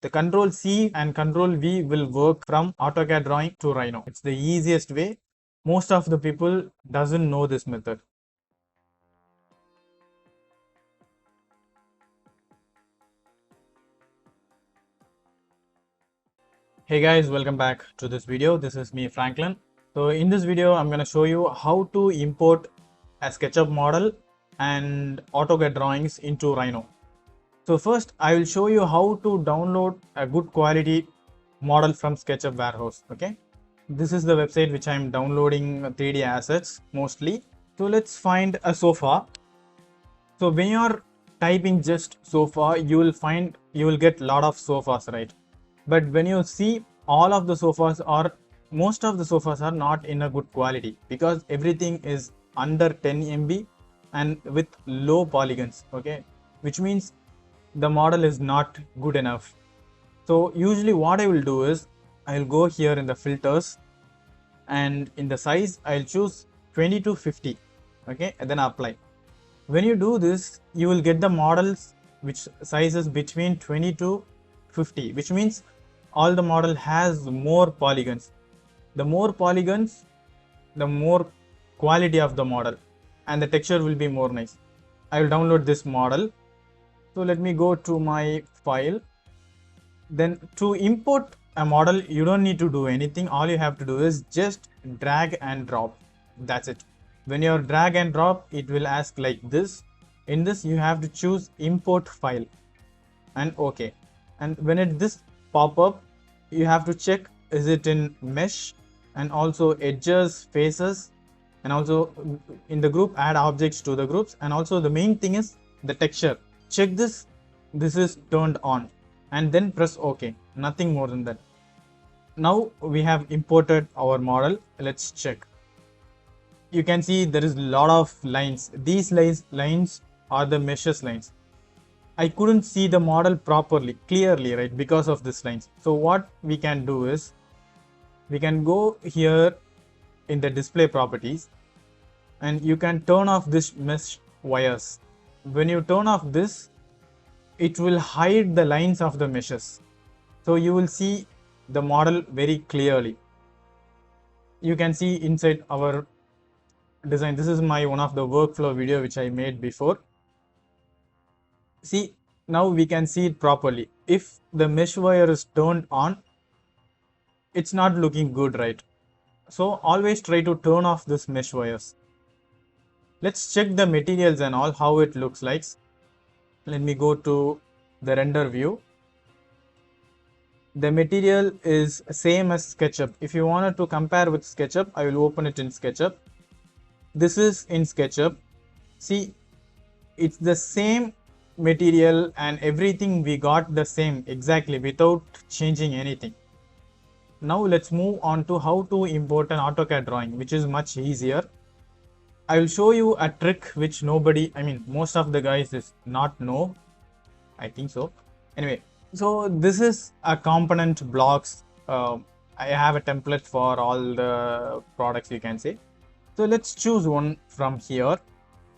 The Control C and Control V will work from AutoCAD drawing to Rhino. It's the easiest way. Most of the people doesn't know this method. Hey guys, welcome back to this video. This is me, Franklin. So in this video, I'm going to show you how to import a SketchUp model and AutoCAD drawings into Rhino. So first, I will show you how to download a good quality model from SketchUp warehouse. Okay, this is the website which I'm downloading 3D assets mostly. So let's find a sofa. So when you're typing just sofa, you will get a lot of sofas, right? But when you see all of the sofas or most of the sofas are not in a good quality because everything is under 10 MB and with low polygons. Okay, which means the model is not good enough. So usually what I will do is I'll go here in the filters and in the size I'll choose 20 to 50. Okay, and then apply. When you do this, you will get the models which sizes between 20 to 50, which means all the model has more polygons. The more polygons, the more quality of the model and the texture will be more nice. I will download this model. So let me go to my file. Then to import a model, you don't need to do anything. All you have to do is just drag and drop. That's it. When you drag and drop, it will ask like this. In this, you have to choose import file and OK. And when this pop up, you have to check is it in mesh and also edges, faces, and also in the group add objects to the groups. And also the main thing is the texture. Check this. This is turned on and then press OK. Nothing more than that. Now we have imported our model. Let's check. You can see there is a lot of lines. These lines are the meshes lines. I couldn't see the model properly, clearly, right, because of these lines. So what we can do is we can go here in the display properties and you can turn off this mesh wires. When you turn off this, it will hide the lines of the meshes. So you will see the model very clearly. You can see inside our design. This is my one of the workflow video which I made before. See, now we can see it properly. If the mesh wire is turned on, it's not looking good, right? So always try to turn off this mesh wires. Let's check the materials and all, how it looks like. Let me go to the render view. The material is same as SketchUp. If you wanted to compare with SketchUp, I will open it in SketchUp. This is in SketchUp. See, it's the same material and everything we got the same exactly without changing anything. Now let's move on to how to import an AutoCAD drawing, which is much easier. I will show you a trick which most of the guys is not know. I think so. Anyway, so this is a component blocks. I have a template for all the products, you can say. So let's choose one from here.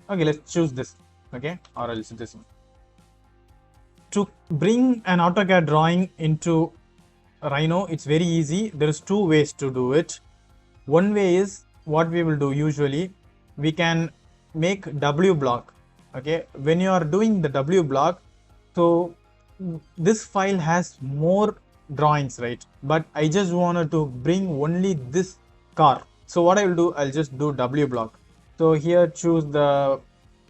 Okay, let's choose this. Okay, or else this one. To bring an AutoCAD drawing into Rhino, it's very easy. There is two ways to do it. One way is what we will do usually. We can make WBLOCK. Okay, when you are doing the WBLOCK, so this file has more drawings, right? But I just wanted to bring only this car. So what I will do, I'll just do WBLOCK. So here choose the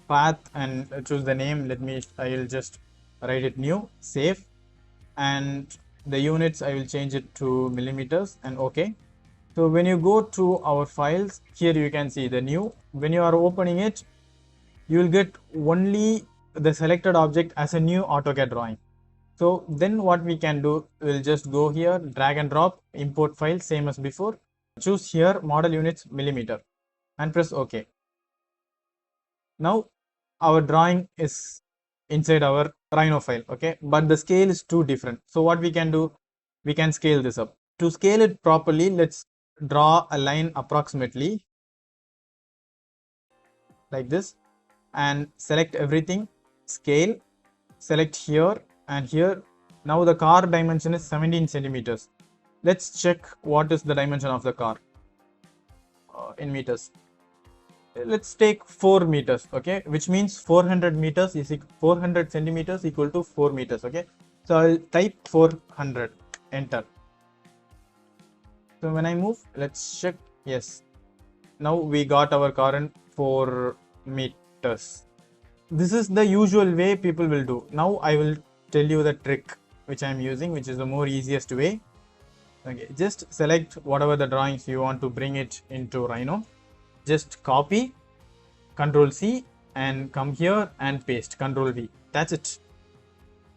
path and choose the name. I will just write it new, save, and the units I will change it to millimeters and OK. So when you go to our files, here you can see the new. When you are opening it, you will get only the selected object as a new AutoCAD drawing. So then what we can do, we'll just go here, drag and drop, import file, same as before. Choose here model units millimeter and press OK. Now our drawing is inside our Rhino file, okay, but the scale is too different. So what we can do, we can scale this up. To scale it properly, let's draw a line approximately like this and select everything, scale, select here and here, Now the car dimension is 17 centimeters. Let's check what is the dimension of the car in meters. Let's take 4 meters, okay, which means 400 meters is 400 centimeters equal to 4 meters, okay. So I'll type 400, enter. So when I move, let's check. Yes, now we got our car in 4 meters. This is the usual way people will do. Now I will tell you the trick which I am using, which is the more easiest way. Okay, just select whatever the drawings you want to bring it into Rhino. Just copy, Ctrl C, and come here and paste, Ctrl V. That's it.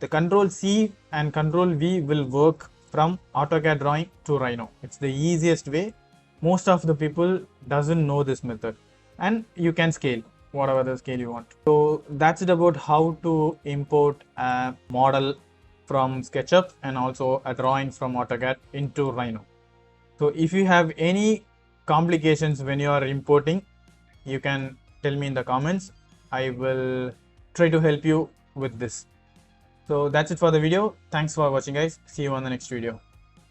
The Ctrl C and Ctrl V will work from AutoCAD drawing to Rhino. It's the easiest way. Most of the people doesn't know this method, and you can scale whatever the scale you want. So that's it about how to import a model from SketchUp and also a drawing from AutoCAD into Rhino. So if you have any complications when you are importing, you can tell me in the comments. I will try to help you with this. So that's it for the video. Thanks for watching, guys. See you on the next video.